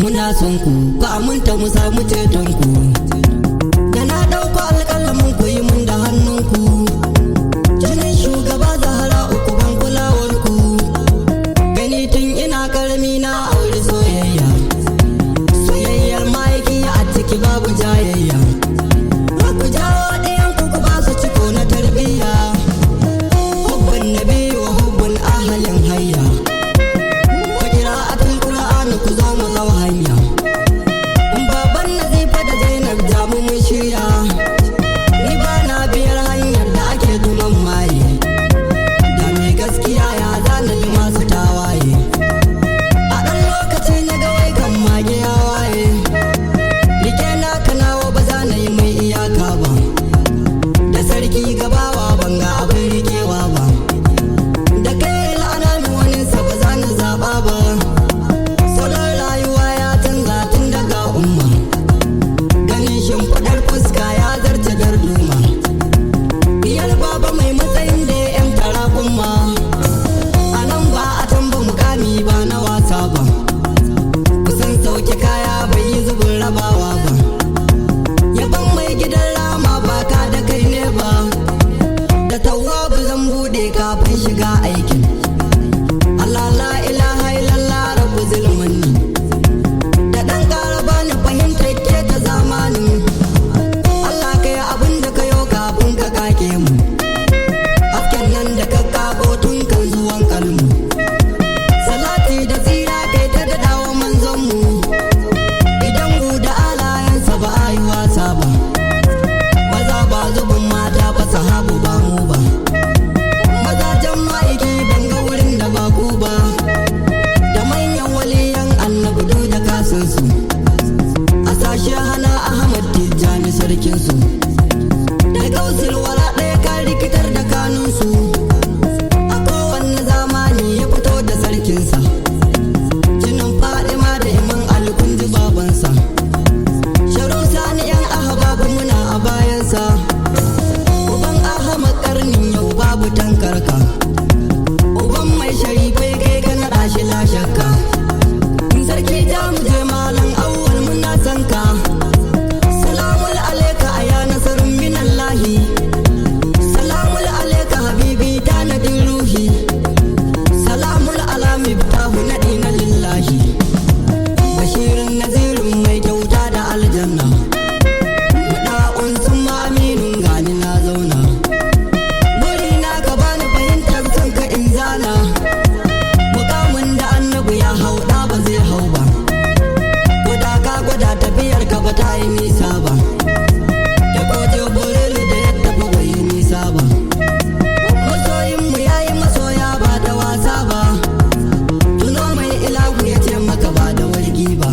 Muna son ku aminta mu samu ceton ku. Da na ɗauko alƙalamin ku yi mun da hannun ku. Jinin shugaba Zahra uku ban kulawar ku. Gani tun ina ƙarami na auri soyayya. Soyayyar ma'aiki a ciki babu jayayya. Ku jawo ɗayan ku ba su ciko na tarbiyya. Hubbun nabi wa hubbun ahalin hayya. Ku kira a Qur'ani ku zo mu zau hanya. Baban Nazifa da Zainab jamu mun shirya. Ni ba na biyar hanyar da ake duman maye. Da mai gaskiya ya zana bi masu tawaye. A ɗan lokaci na ga wai kan mage ya waye. Rike na kanawa ba za na yi mai iyaka ba. Da sarki gabawa ban ga abin rikewa ba. Da kai la'ana mi waninsa ba za na zaɓa ba. Salon rayuwa ya canza tun daga umma. Ganin shimfiɗar fuska ya zarce darduma. Biyar baba mai matsayin da ya 'yan tara kuma. A nan ba a tamba mukami ba na wasa ba. Kusan sauke kaya bai yi zubin rabawa ba. Yaban mai gidan rama ba ka da kai ne ba. Da tawwabu zan buɗe kafin shiga aikin. Allah la ilaha illallah rabbu zulmanni. Da ɗan ƙara bani fahimtar ke ta zamanin. Allah kai abin da ka yau kafin ka kake mu. Hasken nan da ka kago tun kan zuwan kalmu. Salati da tsira kai ta daɗawa manzon mu. Idan da alayansa ba a yi wasa ba. Maza ba zubin mata ba sahabu ba mu ba. Mazajen ma'aiki ban ga wurin da ba ku ba. Da manyan waliyan annabi duk da kasansu. A sashe hana Ahmad Tijjani sarkinsu. Da gausil wala ɗaya ka rikitar da kanunsu. A kowanne zamani ya fito da sarkinsa. Jinin Fadima da Iman Ali kun ji babansa. Sharu sani 'yan ahbabu muna a bayansa. Uban Ahmad karnin yau babu tankarka. Uban mai sharifai kai ka naɗa shi la shakka. Sarki ja mu je malam awwal muna san ka. Salamul alaika aya nasarun minallahi. Salamul alaika habibi tanadin ruhi. Salamul ala miftahu nadina lillahi. Bashirin nazirin mai kyauta da aljanna. Da'un sun ma'aminin gani na zauna. Burina ka bani fahimtar son ka in zana. Mukamin da annabi ya hau da ba zai hau ba. Gwada ka gwada tafiyar ka ba ta yi nisa ba. Da koje burelu da yadda ba bai yi nisa ba. Masoyinmu ya yi masoya ba da wasa ba. Tuno mai ilahu ya ce maka ba da wargi ba.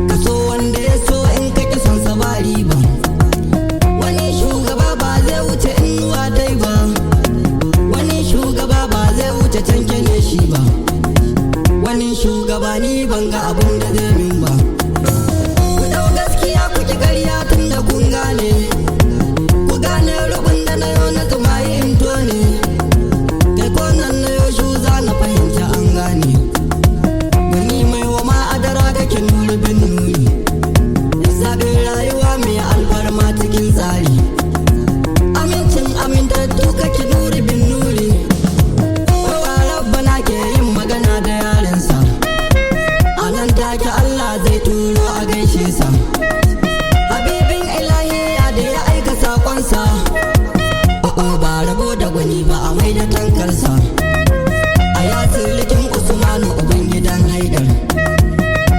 Ka so wanda ya so in ka ƙi son sa ba riba. Wani shugaba ba zai wuce inuwa dai ba. Wani shugaba ba zai wuce canke ne shi ba. Wani shugaba ni ban ga abin da zai min ba. Ku ɗau gaskiya ku ki ƙarya tun da kun gane. Ku gane rukun da na yau na tumayi in tone. Kai ko nan na yau shu za na fahimci an gane. Wani mai wa ma'adara kake nuri bin nuri. Zaɓin rayuwa mai alfarma cikin tsari. Amincin amintattu kake nuri bin nuri. Kowa rabbana ke yin magana da yarensa. A nan take Allah zai turo a gaishe sa. Habibin ilahiya da ya aika saƙonsa. O'o ba rabo da gwani ba a mai da tankarsa. A yasirikin Usmanu uban gidan Haidar.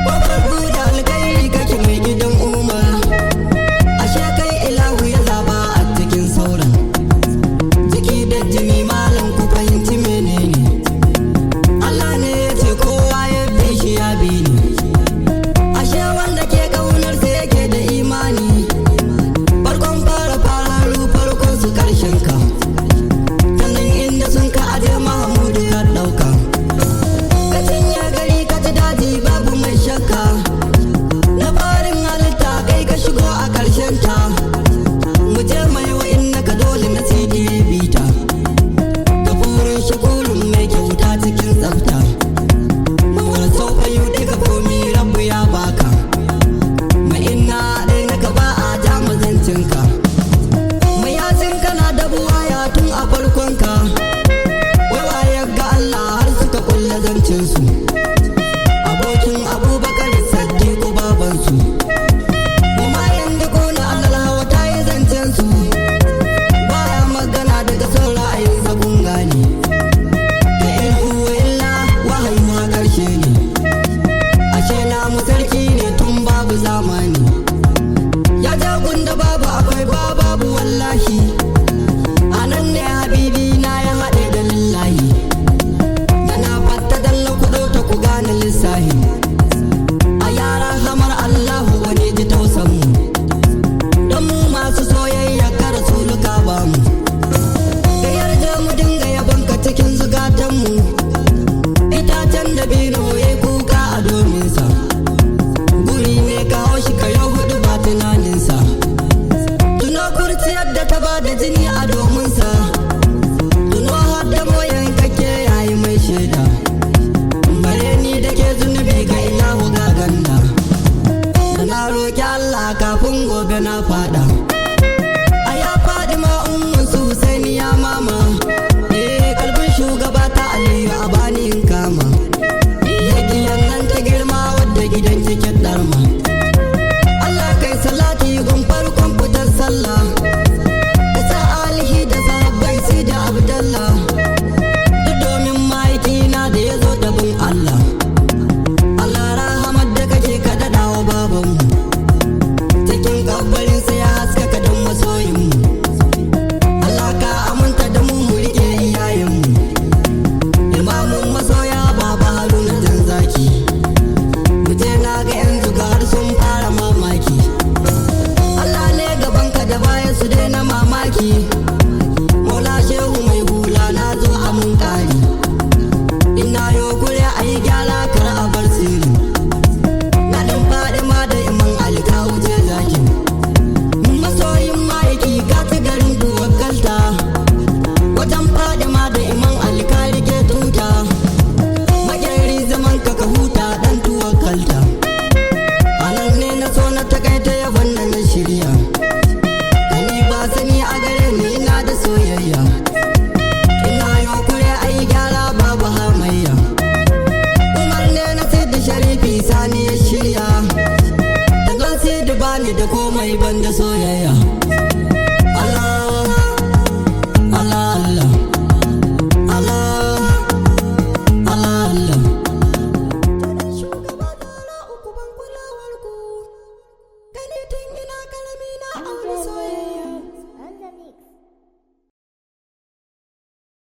Ƙofar da alkairi kake mai gidan Umar. Ashe kai ilahu ya zaba a cikin sauran. Jiki da jimi malam ku fahimci menene. Allah ne ya ce kowa ya bi shi ya bi ni. Ashe wanda ke ƙaunarsa yake da Allah kafin gobe na fada. A ya faɗi ma'umman su Husaini ya mama. Kalbin shugaba ta Aliyu a bani in kama. Yagiyan nan ta girma wadda gidan cikin darma. Allah kai salati gun farkon fitar sallah. Ka sa alihi da sahabbai sai da Abdallah. Duk domin ma'aikina da ya zo da bin Allah. Allah rahamar da kake ka daɗa wa babanmu. Cikin kabbarin sai ya haskaka don masoyinmu. Allah ka aminta da mu mu riƙe iyayenmu. Imamun masoya baba Haruna jan zaki. Muje na ga yanzu ga har sun fara mamaki. Allah ne gabanka da bayan su daina mamaki. Mola shehu mai hula na zo a mun ƙari. Ina yo kure a yi gyara kar a bar sirri. Na ɗin faɗi ma da iman alka wuce zaki. Masoyin ma'aiki ka ci garin duwakalta. Wajen faɗi ma da iman alka rike tuta. Magyari zaman ka ka huta ɗan tuwakalta. A nan ne na so na takaita yaban da na shirya. Kani ba sani a gare ni ina da soyayya. Ina yo kure a yi gyara babu hamayya. Umar ne na sai da sharifi sani ya shirya. Da don sai da bani da komai ban da soyayya.